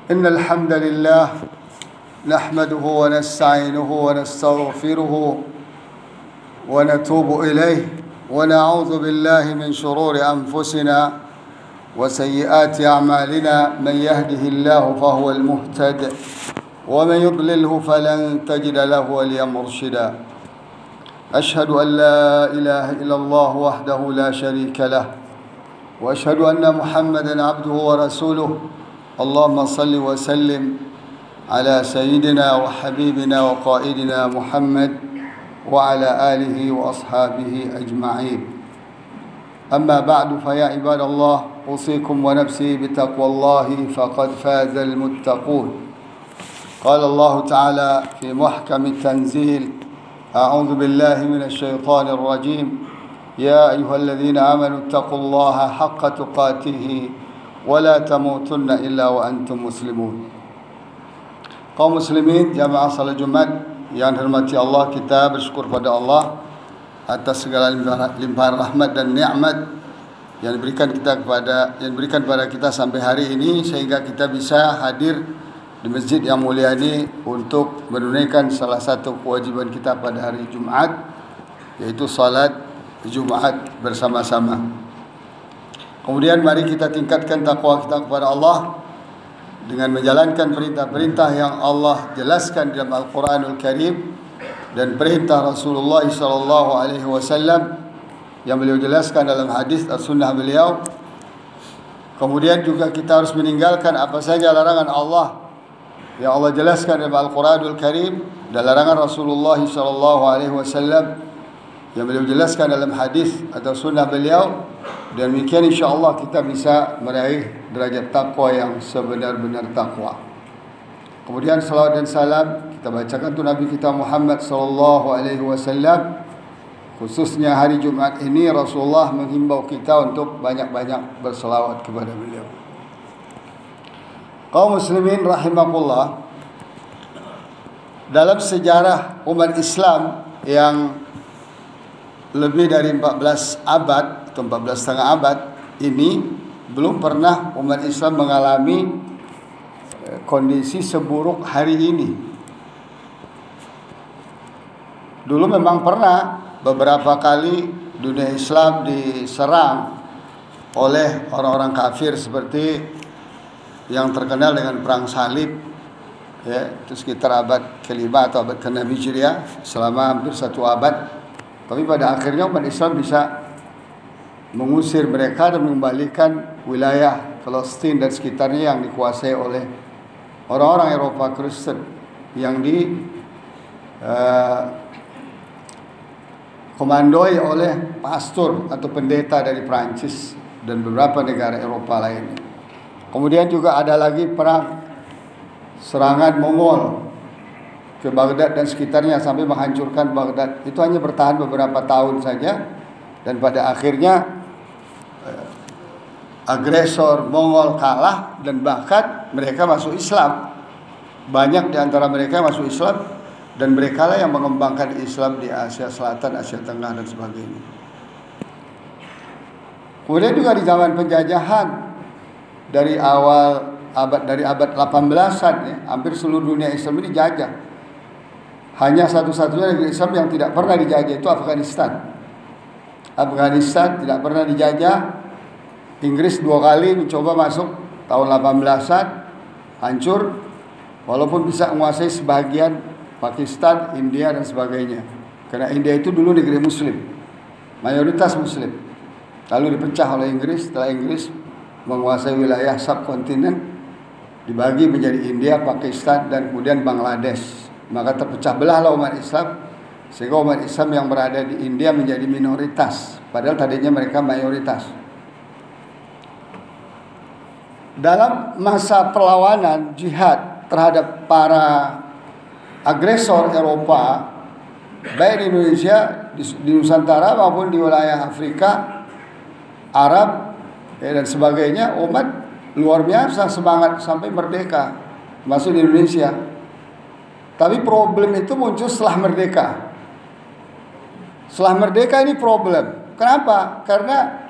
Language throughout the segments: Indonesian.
إن الحمد لله نحمده ونستعينه ونستغفره ونتوب إليه ونعوذ بالله من شرور أنفسنا وسيئات أعمالنا من يهده الله فهو المهتد ومن يضلله فلن تجد له وليا مرشدا أشهد أن لا إله إلا الله وحده لا شريك له وأشهد أن محمدا عبده ورسوله اللهم صل وسلم على سيدنا وحبيبنا وقائدنا محمد وعلى آله وأصحابه أجمعين أما بعد فيا عباد الله أوصيكم ونفسي بتقوى الله فقد فاز المتقون قال الله تعالى في محكم التنزيل أعوذ بالله من الشيطان الرجيم يا أيها الذين آمنوا اتقوا الله حق تقاته ولا تموتن إلا وأنتم مسلمون. Kaum muslimin jamaah salat Jumat yang dirahmati Allah, kita bersyukur pada Allah atas segala limpahan rahmat dan nikmat yang diberikan kepada kita sampai hari ini, sehingga kita bisa hadir di masjid yang mulia ini untuk menunaikan salah satu kewajiban kita pada hari Jumat, yaitu salat Jumat bersama-sama. Kemudian mari kita tingkatkan takwa kita kepada Allah dengan menjalankan perintah-perintah yang Allah jelaskan dalam Al-Quranul Karim dan perintah Rasulullah SAW yang beliau jelaskan dalam hadis as-sunnah beliau. Kemudian juga kita harus meninggalkan apa saja larangan Allah yang Allah jelaskan dalam Al-Quranul Karim dan larangan Rasulullah SAW yang beliau jelaskan dalam hadis atau sunnah beliau. Dan demikian insyaAllah kita bisa meraih derajat takwa yang sebenar-benar takwa. Kemudian salawat dan salam kita bacakan untuk Nabi kita Muhammad SAW. Khususnya hari Jumat ini Rasulullah menghimbau kita untuk banyak-banyak berselawat kepada beliau. Kaum muslimin rahimakumullah, dalam sejarah umat Islam yang lebih dari 14 abad atau 14,5 abad ini, belum pernah umat Islam mengalami kondisi seburuk hari ini. Dulu memang pernah beberapa kali dunia Islam diserang oleh orang-orang kafir, seperti yang terkenal dengan perang salib, ya, itu sekitar abad ke-5 atau abad ke-6 Hijriah, selama hampir 1 abad. Tapi pada akhirnya umat Islam bisa mengusir mereka dan mengembalikan wilayah Palestina dan sekitarnya yang dikuasai oleh orang-orang Eropa Kristen yang komandoi oleh pastor atau pendeta dari Prancis dan beberapa negara Eropa lainnya. Kemudian juga ada lagi perang serangan Mongol ke Baghdad dan sekitarnya sampai menghancurkan Baghdad. Itu hanya bertahan beberapa tahun saja, dan pada akhirnya agresor Mongol kalah dan bahkan mereka masuk Islam. Banyak di antara mereka masuk Islam, dan mereka lah yang mengembangkan Islam di Asia Selatan, Asia Tengah dan sebagainya. Kemudian juga di zaman penjajahan dari abad 18-an, ya, hampir seluruh dunia Islam ini dijajah. Hanya satu-satunya negeri Islam yang tidak pernah dijajah itu Afghanistan. Afghanistan tidak pernah dijajah. Inggris 2 kali mencoba masuk tahun 18-an, hancur, walaupun bisa menguasai sebagian Pakistan, India dan sebagainya. Karena India itu dulu negeri Muslim, mayoritas Muslim. Lalu dipecah oleh Inggris. Setelah Inggris menguasai wilayah subkontinen, dibagi menjadi India, Pakistan dan kemudian Bangladesh. Maka terpecah belahlah umat Islam, sehingga umat Islam yang berada di India menjadi minoritas, padahal tadinya mereka mayoritas. Dalam masa perlawanan jihad terhadap para agresor Eropa, baik di Indonesia, di Nusantara maupun di wilayah Afrika, Arab, dan sebagainya, umat luar biasa semangat sampai merdeka, masuk di Indonesia. Tapi problem itu muncul setelah merdeka. Setelah merdeka ini problem. Kenapa? Karena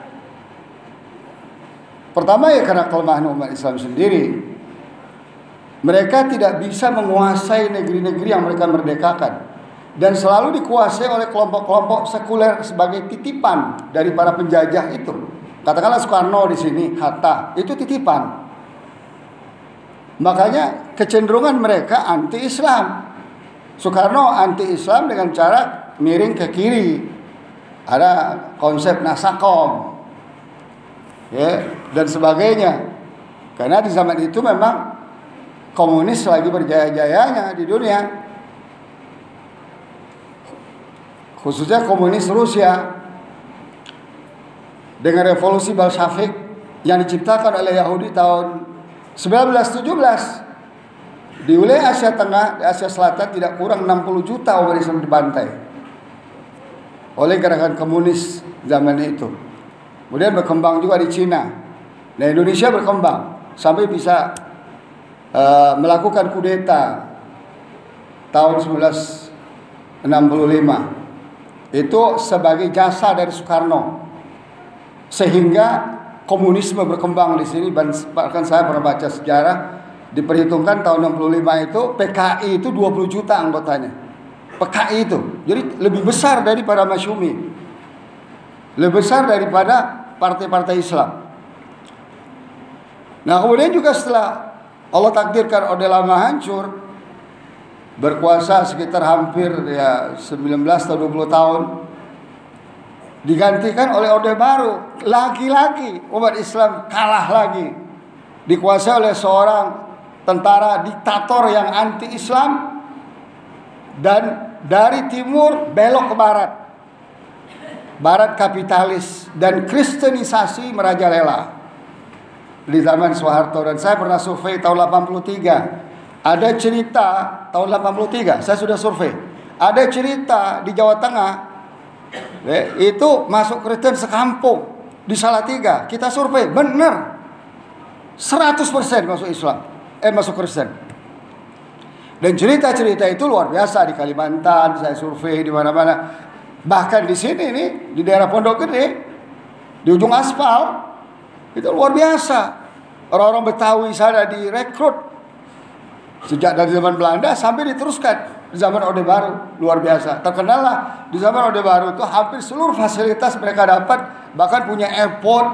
pertama ya karena kelemahan umat Islam sendiri. Mereka tidak bisa menguasai negeri-negeri yang mereka merdekakan, dan selalu dikuasai oleh kelompok-kelompok sekuler sebagai titipan dari para penjajah itu. Katakanlah Soekarno di sini, Hatta, itu titipan. Makanya kecenderungan mereka anti-Islam. Soekarno anti-Islam dengan cara miring ke kiri. Ada konsep nasakom, ya, dan sebagainya. Karena di zaman itu memang komunis lagi berjaya-jayanya di dunia, khususnya komunis Rusia, dengan revolusi Bolshevik yang diciptakan oleh Yahudi tahun 1917. Di wilayah Asia Tengah, di Asia Selatan tidak kurang 60 juta umat Islam dibantai oleh gerakan komunis zaman itu. Kemudian berkembang juga di Cina. Nah, Indonesia berkembang sampai bisa melakukan kudeta tahun 1965. Itu sebagai jasa dari Soekarno, sehingga komunisme berkembang di sini. Bahkan saya pernah baca sejarah, diperhitungkan tahun 65 itu PKI itu 20 juta anggotanya. PKI itu jadi lebih besar daripada Masyumi, lebih besar daripada partai-partai Islam. Nah, kemudian juga setelah Allah takdirkan Orde Lama hancur, berkuasa sekitar hampir 19 atau 20 tahun, digantikan oleh Orde Baru. Lagi-lagi umat Islam kalah lagi, dikuasai oleh seorang tentara diktator yang anti-Islam, dan dari timur belok ke barat. Barat kapitalis dan kristenisasi merajalela di zaman Soeharto. Dan saya pernah survei tahun 83. Ada cerita tahun 83, saya sudah survei. Ada cerita di Jawa Tengah, itu masuk Kristen sekampung di Salatiga. Kita survei, benar 100% masuk Islam, masuk Kristen. Dan cerita-cerita itu luar biasa di Kalimantan, saya survei di mana-mana. Bahkan di sini nih, di daerah Pondok Gede, di ujung aspal, itu luar biasa. Orang-orang Betawi sana direkrut sejak dari zaman Belanda sampai diteruskan di zaman Orde Baru. Luar biasa. Terkenal lah di zaman Orde Baru itu hampir seluruh fasilitas mereka dapat. Bahkan punya airport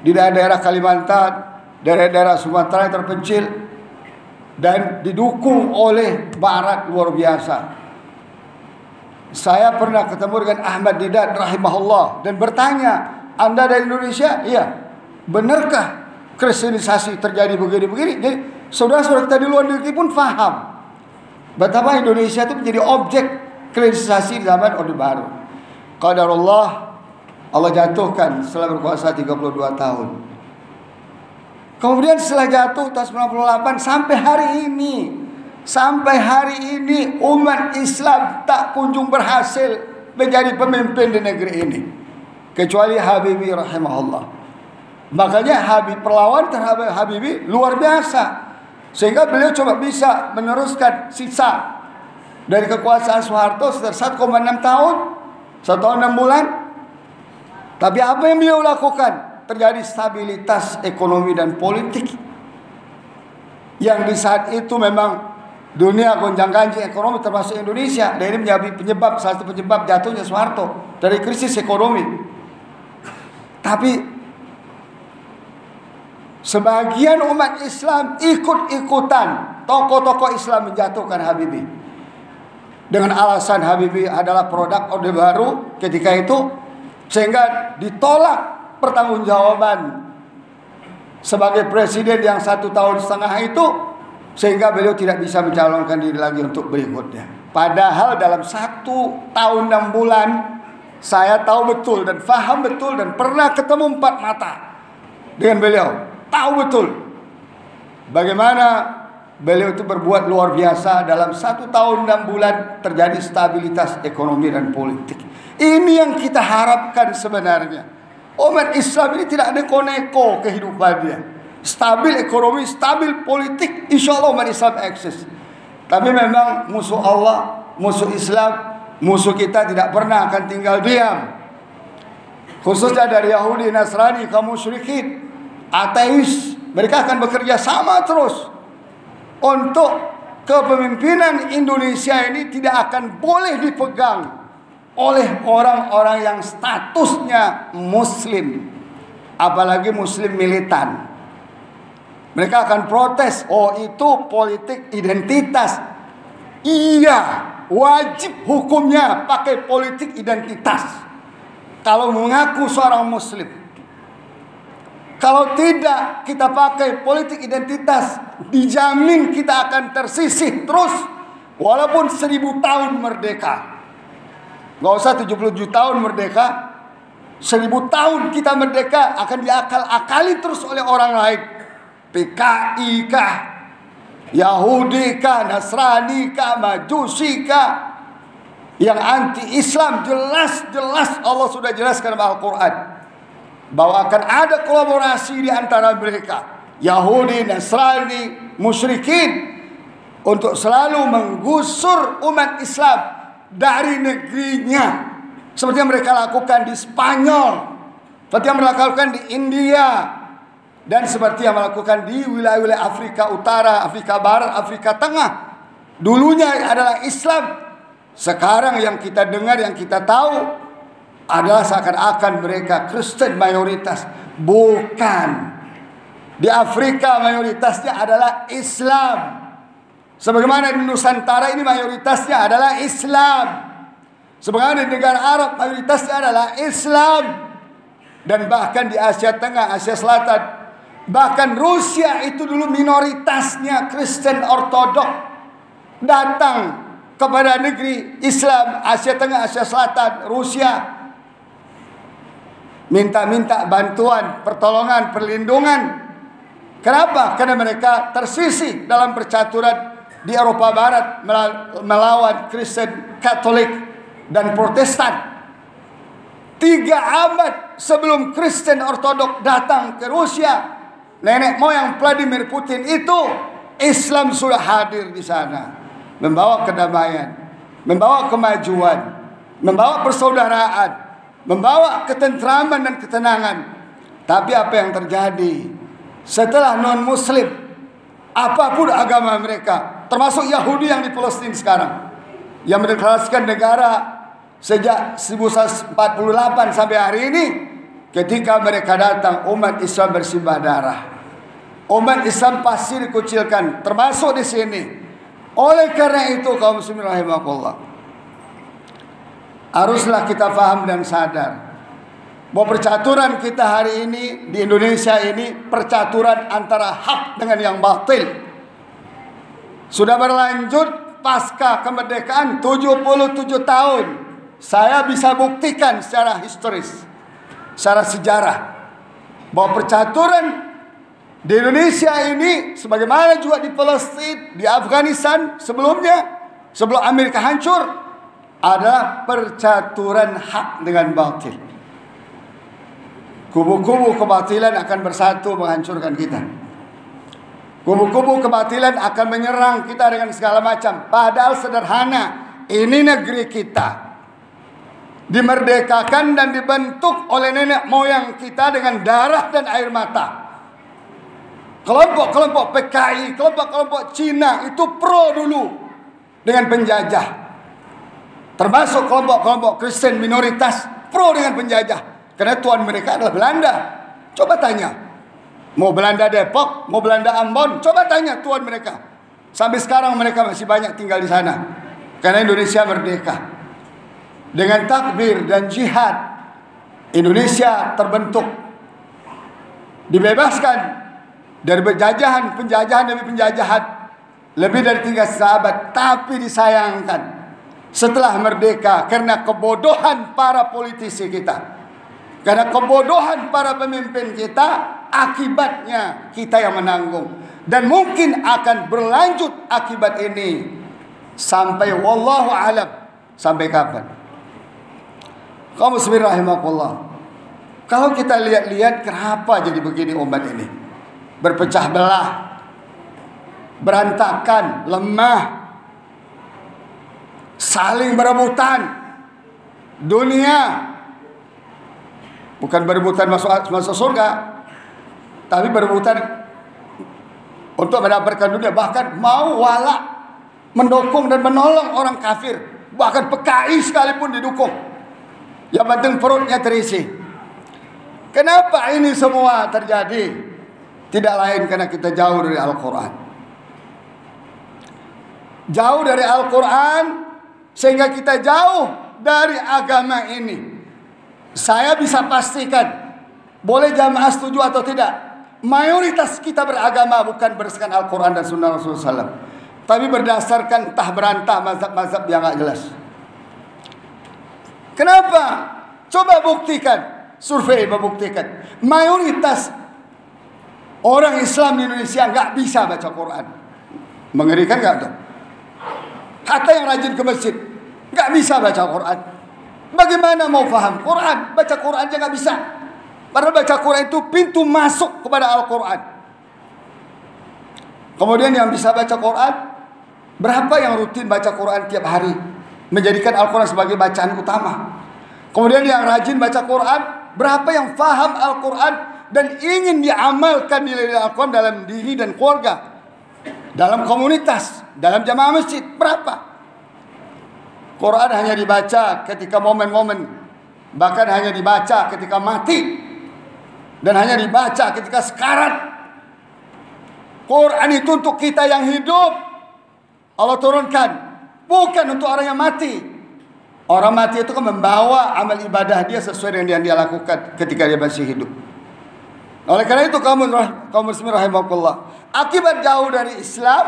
di daerah-daerah Kalimantan, daerah-daerah Sumatera yang terpencil, dan didukung oleh Barat luar biasa. Saya pernah ketemu dengan Ahmad Didat rahimahullah dan bertanya, Anda dari Indonesia? Iya. Benarkah kristenisasi terjadi begini-begini? Jadi saudara-saudara kita di luar negeri pun paham betapa Indonesia itu menjadi objek kristenisasi di zaman Orde Baru. Qadarullah, Allah jatuhkan setelah berkuasa 32 tahun. Kemudian setelah jatuh tahun 98 sampai hari ini umat Islam tak kunjung berhasil menjadi pemimpin di negeri ini, kecuali Habibie rahimahullah. Makanya perlawan terhadap Habibie luar biasa, sehingga beliau coba bisa meneruskan sisa dari kekuasaan Soeharto sekitar 1,6 tahun, 1 tahun 6 bulan. Tapi apa yang beliau lakukan? Terjadi stabilitas ekonomi dan politik yang di saat itu memang dunia gonjang-ganjing ekonomi termasuk Indonesia. Dan ini menjadi salah satu penyebab jatuhnya Soeharto dari krisis ekonomi. Tapi sebagian umat Islam ikut-ikutan tokoh-tokoh Islam menjatuhkan Habibie dengan alasan Habibie adalah produk Orde Baru ketika itu, sehingga ditolak pertanggungjawaban sebagai presiden yang 1,5 tahun itu, sehingga beliau tidak bisa mencalonkan diri lagi untuk berikutnya. Padahal dalam 1 tahun 6 bulan saya tahu betul dan faham betul dan pernah ketemu 4 mata dengan beliau, tahu betul bagaimana beliau itu berbuat luar biasa. Dalam 1 tahun 6 bulan terjadi stabilitas ekonomi dan politik. Ini yang kita harapkan sebenarnya. Umat Islam ini tidak ada neko-neko kehidupannya. Stabil ekonomi, stabil politik, insya Allah umat Islam eksis. Tapi memang musuh Allah, musuh Islam, musuh kita tidak pernah akan tinggal diam. Khususnya dari Yahudi, Nasrani, kaum musyrikin, ateis, mereka akan bekerja sama terus untuk kepemimpinan Indonesia ini tidak akan boleh dipegang oleh orang-orang yang statusnya muslim, apalagi muslim militan. Mereka akan protes, oh itu politik identitas. Iya, wajib hukumnya pakai politik identitas kalau mengaku seorang muslim. Kalau tidak kita pakai politik identitas, dijamin kita akan tersisih terus walaupun 1000 tahun merdeka. Gak usah 77 tahun merdeka, 1000 tahun kita merdeka akan diakal-akali terus oleh orang lain. PKI kah, Yahudi kah, Nasrani kah, Majusi kah, yang anti-Islam. Jelas-jelas Allah sudah jelaskan dalam Al-Quran bahwa akan ada kolaborasi di antara mereka, Yahudi, Nasrani, musyrikin, untuk selalu menggusur umat Islam dari negerinya, seperti yang mereka lakukan di Spanyol, seperti yang mereka lakukan di India, dan seperti yang melakukan di wilayah-wilayah Afrika Utara, Afrika Barat, Afrika Tengah. Dulunya adalah Islam, sekarang yang kita dengar, yang kita tahu adalah seakan-akan mereka Kristen mayoritas. Bukan. Di Afrika mayoritasnya adalah Islam. Sebagaimana di Nusantara ini mayoritasnya adalah Islam. Sebagaimana di negara Arab mayoritasnya adalah Islam. Dan bahkan di Asia Tengah, Asia Selatan, bahkan Rusia itu dulu minoritasnya Kristen Ortodok, datang kepada negeri Islam Asia Tengah, Asia Selatan, Rusia, minta-minta bantuan, pertolongan, perlindungan. Kenapa? Karena mereka tersisih dalam percaturan di Eropa Barat melawan Kristen Katolik dan Protestan. 3 abad sebelum Kristen Ortodok datang ke Rusia, nenek moyang Vladimir Putin itu, Islam sudah hadir di sana, membawa kedamaian, membawa kemajuan, membawa persaudaraan, membawa ketentraman dan ketenangan. Tapi apa yang terjadi setelah non-muslim, apapun agama mereka, termasuk Yahudi yang di Palestina sekarang, yang mendeklarasikan negara sejak 1948 sampai hari ini, ketika mereka datang, umat Islam bersimbah darah. Umat Islam pasti dikucilkan, termasuk di sini. Oleh karena itu, kaum muslimin rahimakumullah, haruslah kita paham dan sadar bahwa percaturan kita hari ini di Indonesia ini percaturan antara hak dengan yang batil. Sudah berlanjut pasca kemerdekaan 77 tahun. Saya bisa buktikan secara historis, secara sejarah, bahwa percaturan di Indonesia ini, sebagaimana juga di Palestina, di Afghanistan sebelumnya, sebelum Amerika hancur, adalah percaturan hak dengan batil. Kubu-kubu kebatilan akan bersatu menghancurkan kita. Kubu-kubu kebatilan akan menyerang kita dengan segala macam. Padahal sederhana, ini negeri kita, dimerdekakan dan dibentuk oleh nenek moyang kita dengan darah dan air mata. Kelompok-kelompok PKI, kelompok-kelompok Cina itu pro dulu dengan penjajah. Termasuk kelompok-kelompok Kristen minoritas pro dengan penjajah. Karena tuan mereka adalah Belanda. Coba tanya, mau Belanda Depok, mau Belanda Ambon, coba tanya tuan mereka. Sampai sekarang mereka masih banyak tinggal di sana. Karena Indonesia merdeka. Dengan takbir dan jihad, Indonesia terbentuk, dibebaskan dari penjajahan demi penjajahan lebih dari 3 abad. Tapi disayangkan, setelah merdeka, karena kebodohan para politisi kita, karena kebodohan para pemimpin kita, akibatnya kita yang menanggung. Dan mungkin akan berlanjut akibat ini sampai wallahu alam, sampai kapan? Kaum muslimin rahimakumullah, kalau kita lihat-lihat kenapa jadi begini umat ini, berpecah belah, berantakan, lemah, saling berebutan. Dunia bukan berebutan masuk surga, tapi berebutan untuk mendapatkan dunia, bahkan mau wala, mendukung dan menolong orang kafir, bahkan PKI sekalipun didukung. Yang penting perutnya terisi. Kenapa ini semua terjadi? Tidak lain karena kita jauh dari Al-Quran. Jauh dari Al-Quran, sehingga kita jauh dari agama ini. Saya bisa pastikan, boleh jamaah setuju atau tidak, mayoritas kita beragama bukan berdasarkan Al-Quran dan Sunnah Rasulullah SAW, tapi berdasarkan entah berantah mazhab-mazhab yang gak jelas. Kenapa? Coba buktikan, survei membuktikan, mayoritas orang Islam di Indonesia gak bisa baca Quran. Mengerikan gak tuh? Hatta yang rajin ke masjid gak bisa baca Quran. Bagaimana mau paham Quran? Baca Quran aja gak bisa. Padahal baca Quran itu pintu masuk kepada Al-Quran. Kemudian yang bisa baca Quran, berapa yang rutin baca Quran tiap hari, menjadikan Al-Quran sebagai bacaan utama. Kemudian yang rajin baca Quran, berapa yang faham Al-Quran dan ingin diamalkan nilai Al-Quran dalam diri dan keluarga, dalam komunitas, dalam jamaah masjid, berapa? Quran hanya dibaca ketika momen-momen, bahkan hanya dibaca ketika mati, dan hanya dibaca ketika sekarat. Quran itu untuk kita yang hidup, Allah turunkan, bukan untuk orang yang mati. Orang mati itu kan membawa amal ibadah dia sesuai dengan yang dia lakukan ketika dia masih hidup. Oleh karena itu kaum muslimin rahimakumullah, akibat jauh dari Islam,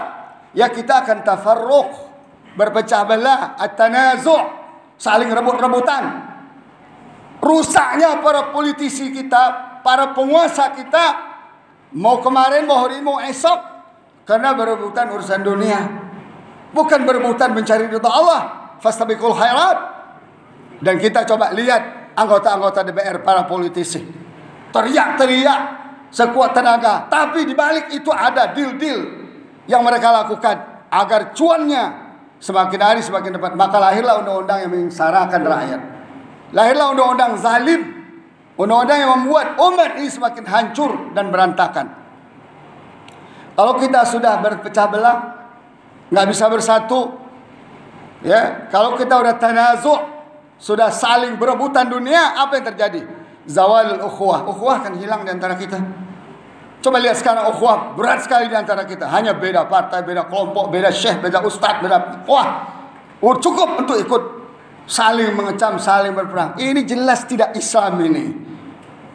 ya kita akan tafarruq, berpecah belah, at-tanazu', saling rebut-rebutan. Rusaknya para politisi kita, para penguasa kita, mau kemarin, mau hari ini, mau esok, karena berebutan urusan dunia, bukan berebutan mencari ridha Allah. Fastabiqul khairat. Dan kita coba lihat anggota-anggota DPR, para politisi, teriak-teriak sekuat tenaga, tapi di balik itu ada deal-deal yang mereka lakukan agar cuannya semakin hari semakin dapat. Maka lahirlah undang-undang yang menyengsarakan rakyat. Lahirlah undang-undang zalim, undang-undang yang membuat umat ini semakin hancur dan berantakan. Kalau kita sudah berpecah belah, nggak bisa bersatu, ya. Kalau kita udah tanazu', sudah saling berebutan dunia, apa yang terjadi? Zawalul ukhuwah. Ukhuwah kan hilang di antara kita. Coba lihat sekarang ukhuwah berat sekali di antara kita. Hanya beda partai, beda kelompok, beda syekh, beda ustadz, beda cukup untuk ikut saling mengecam, saling berperang. Ini jelas tidak Islam ini.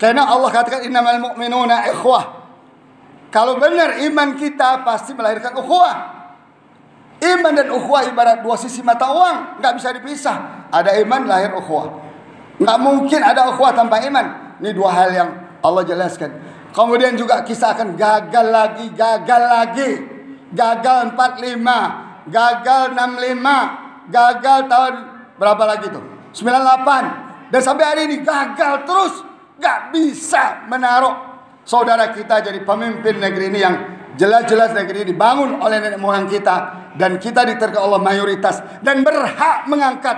Karena Allah katakan innamal mu'minuna ikhwah. Kalau benar iman kita pasti melahirkan ukhuwah. Iman dan ukhuwah ibarat dua sisi mata uang, nggak bisa dipisah. Ada iman lahir ukhuwah. Nggak mungkin ada ukhuwah tanpa iman. Ini dua hal yang Allah jelaskan. Kemudian juga kisah akan gagal lagi, gagal 45, gagal 65, gagal tahun berapa lagi tuh? 98. Dan sampai hari ini gagal terus, nggak bisa menaruh saudara kita jadi pemimpin negeri ini yang jelas-jelas negeri ini dibangun oleh nenek moyang kita, dan kita diterka Allah mayoritas dan berhak mengangkat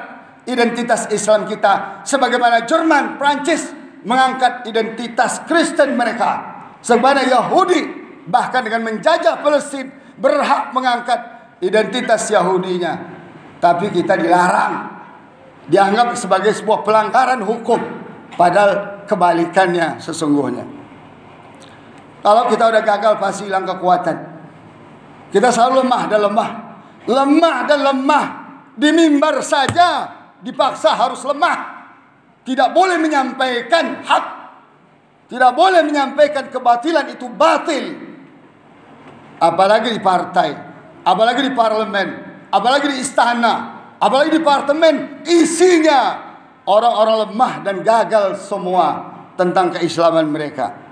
identitas Islam kita, sebagaimana Jerman, Prancis mengangkat identitas Kristen mereka, sebagaimana Yahudi bahkan dengan menjajah Palestina berhak mengangkat identitas Yahudinya. Tapi kita dilarang, dianggap sebagai sebuah pelanggaran hukum, padahal kebalikannya sesungguhnya. Kalau kita udah gagal pasti hilang kekuatan. Kita selalu lemah dan lemah. Di mimbar saja dipaksa harus lemah. Tidak boleh menyampaikan hak. Tidak boleh menyampaikan kebatilan itu batil. Apalagi di partai, apalagi di parlemen, apalagi di istana, apalagi di departemen, isinya orang-orang lemah dan gagal semua tentang keislaman mereka.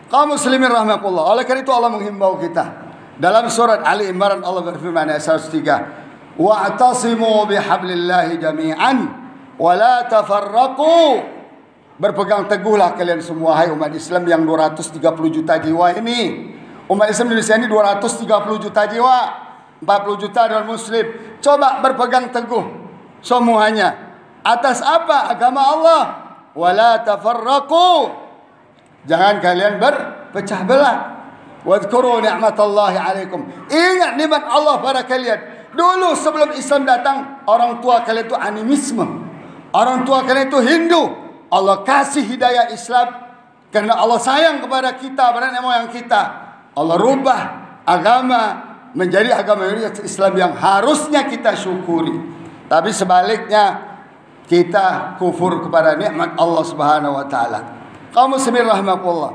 Kaum muslimin rahmatullah. Oleh karena itu Allah menghimbau kita dalam surat Ali Imran, Allah berfirman ayat 103, wa'tasimu bihablillahi jami'an wa la tafarraqu. Berpegang teguhlah kalian semua hai umat Islam yang 230 juta jiwa ini. Umat Islam di Indonesia ini 230 juta jiwa, 40 juta non muslim. Coba berpegang teguh semuanya atas apa? Agama Allah. Wa la tafarraqu. Jangan kalian berpecah belah. Wadhkuru ni'matallahi 'alaikum. Ingat nikmat Allah pada kalian. Dulu sebelum Islam datang, orang tua kalian itu animisme. Orang tua kalian itu Hindu. Allah kasih hidayah Islam karena Allah sayang kepada kita, pada nenek moyang kita. Allah rubah agama menjadi agama Islam yang harusnya kita syukuri. Tapi sebaliknya kita kufur kepada nikmat Allah Subhanahu wa taala. Kaum muslimin rahimakumullah.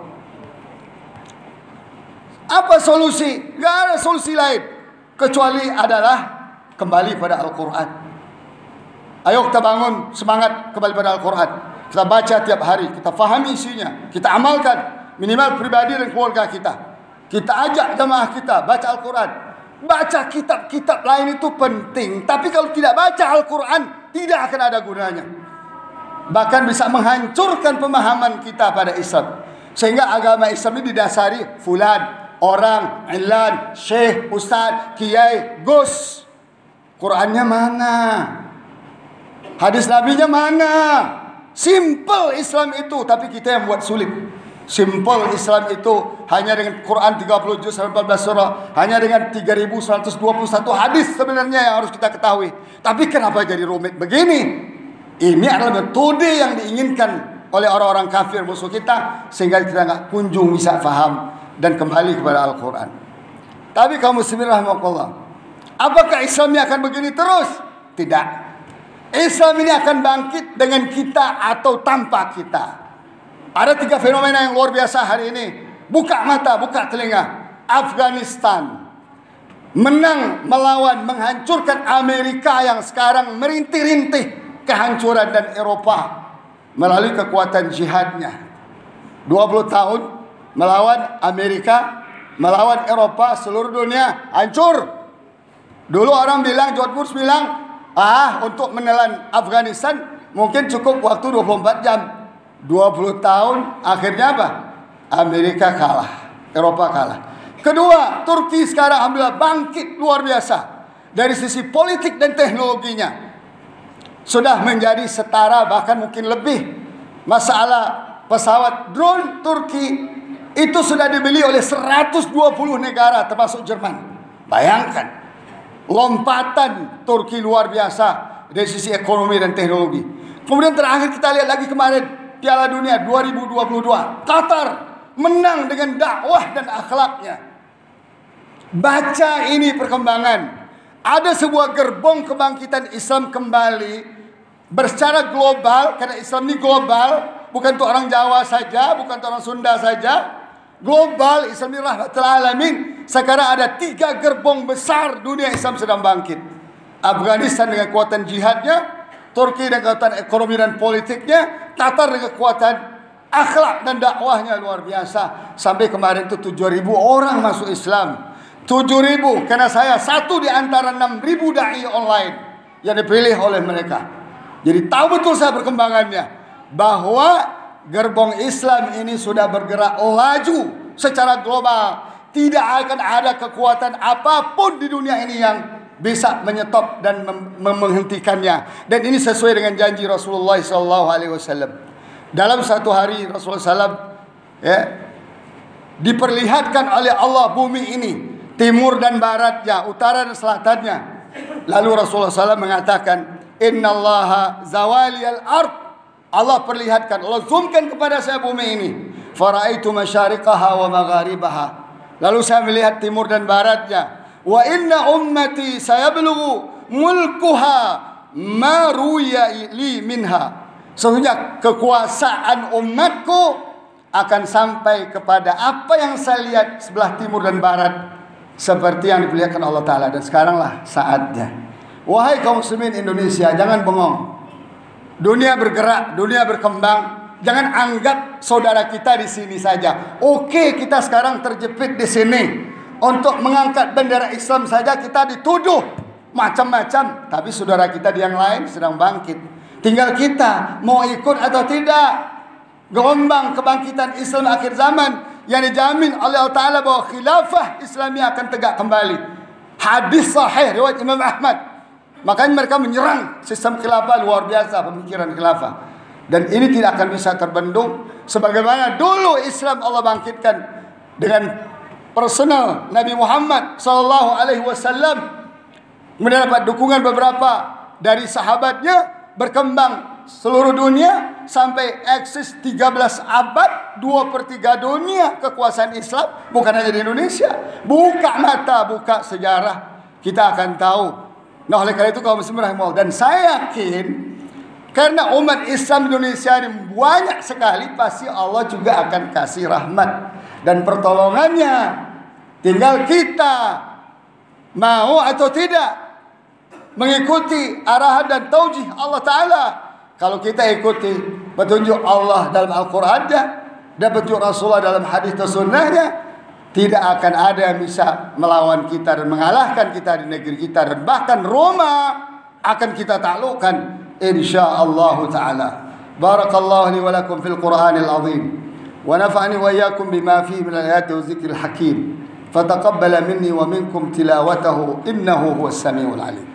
Apa solusi? Gak ada solusi lain kecuali adalah kembali pada Al-Quran. Ayo kita bangun semangat kembali pada Al-Quran. Kita baca tiap hari, kita fahami isinya, kita amalkan minimal pribadi dan keluarga kita. Kita ajak jamaah kita baca Al-Quran. Baca kitab-kitab lain itu penting, tapi kalau tidak baca Al-Quran tidak akan ada gunanya. Bahkan bisa menghancurkan pemahaman kita pada Islam. Sehingga agama Islam ini didasari fulan, orang, ilan, syekh, ustaz, kiai, gus. Qurannya mana? Hadis nabinya mana? Simple Islam itu, tapi kita yang buat sulit. Simple Islam itu hanya dengan Quran 30 juz 14 surah, hanya dengan 3121 hadis sebenarnya yang harus kita ketahui. Tapi kenapa jadi rumit begini? Ini adalah metode yang diinginkan oleh orang-orang kafir musuh kita, sehingga kita nggak kunjung bisa faham dan kembali kepada Al-Quran. Tapi kaum muslimin rahimakumullah, apakah Islam ini akan begini terus? Tidak. Islam ini akan bangkit dengan kita atau tanpa kita. Ada 3 fenomena yang luar biasa hari ini. Buka mata, buka telinga. Afghanistan menang melawan, menghancurkan Amerika yang sekarang merintih-rintih kehancuran dan Eropa melalui kekuatan jihadnya. 20 tahun melawan Amerika, melawan Eropa, seluruh dunia hancur. Dulu orang bilang, George Bush bilang, untuk menelan Afghanistan mungkin cukup waktu 24 jam. 20 tahun, akhirnya apa? Amerika kalah, Eropa kalah. Kedua, Turki sekarang alhamdulillah bangkit luar biasa. Dari sisi politik dan teknologinya sudah menjadi setara, bahkan mungkin lebih. Masalah pesawat drone Turki itu sudah dibeli oleh 120 negara termasuk Jerman. Bayangkan lompatan Turki luar biasa dari sisi ekonomi dan teknologi. Kemudian terakhir kita lihat lagi kemarin Piala Dunia 2022, Qatar menang dengan dakwah dan akhlaknya. Baca ini perkembangan. Ada sebuah gerbong kebangkitan Islam kembali secara global, karena Islam ini global, bukan untuk orang Jawa saja, bukan untuk orang Sunda saja. Global, Islam ini rahmatul alamin. Sekarang ada 3 gerbong besar dunia Islam sedang bangkit. Afghanistan dengan kekuatan jihadnya, Turki dengan kekuatan ekonomi dan politiknya, Qatar dengan kekuatan akhlak dan dakwahnya luar biasa. Sampai kemarin itu 7.000 orang masuk Islam. 7.000, karena saya satu di antara 6.000 da'i online yang dipilih oleh mereka. Jadi tahu betul saya perkembangannya, bahwa gerbong Islam ini sudah bergerak laju secara global. Tidak akan ada kekuatan apapun di dunia ini yang bisa menyetop dan menghentikannya. Dan ini sesuai dengan janji Rasulullah SAW. Dalam satu hari Rasulullah SAW diperlihatkan oleh Allah bumi ini, timur dan baratnya, utara dan selatannya. Lalu Rasulullah SAW mengatakan, Innallaha zawaliyal ard. Allah perlihatkan, Allah zoomkan kepada saya bumi ini. Faraitu masyariqaha wa magharibaha. Lalu saya melihat timur dan baratnya. Wa inna ummati sayablughu mulkuha ma ruya li minha. Sesungguhnya kekuasaan umatku akan sampai kepada apa yang saya lihat sebelah timur dan barat, seperti yang diperlihatkan Allah Ta'ala. Dan sekaranglah saatnya. Wahai kaum muslimin Indonesia, jangan bengong. Dunia bergerak, dunia berkembang. Jangan anggap saudara kita di sini saja. Oke, kita sekarang terjepit di sini. Untuk mengangkat bendera Islam saja kita dituduh macam-macam. Tapi saudara kita di yang lain sedang bangkit. Tinggal kita mau ikut atau tidak. Gelombang kebangkitan Islam akhir zaman yang dijamin oleh Allah Ta'ala bahwa khilafah Islamiyah akan tegak kembali. Hadis sahih riwayat Imam Ahmad. Makanya mereka menyerang sistem khilafah luar biasa, pemikiran khilafah. Dan ini tidak akan bisa terbendung sebagaimana dulu Islam Allah bangkitkan dengan personal Nabi Muhammad sallallahu alaihi wasallam. Kemudian dapat dukungan beberapa dari sahabatnya, berkembang seluruh dunia sampai eksis 13 abad, 2/3 dunia kekuasaan Islam, bukan hanya di Indonesia. Buka mata, buka sejarah, kita akan tahu. Nah, oleh karena itu kaum muslimin rahimahullah, dan saya yakin karena umat Islam Indonesia ini banyak sekali, pasti Allah juga akan kasih rahmat dan pertolongannya. Tinggal kita mau atau tidak mengikuti arahan dan taujih Allah Ta'ala. Kalau kita ikuti petunjuk Allah dalam Al-Qurannya dan petunjuk Rasulullah dalam hadis dan sunnahnya, tidak akan ada yang bisa melawan kita dan mengalahkan kita di negeri kita, dan bahkan Roma akan kita taklukkan insyaallah ta'ala. Barakallahu li wa lakum fil Qur'anil azim wa nafa'ani wa iyyakum bima fihi min al-ayati wa dzikril hakim. Fataqabbala minni wa minkum tilawatahu innahu huwas samiul alim.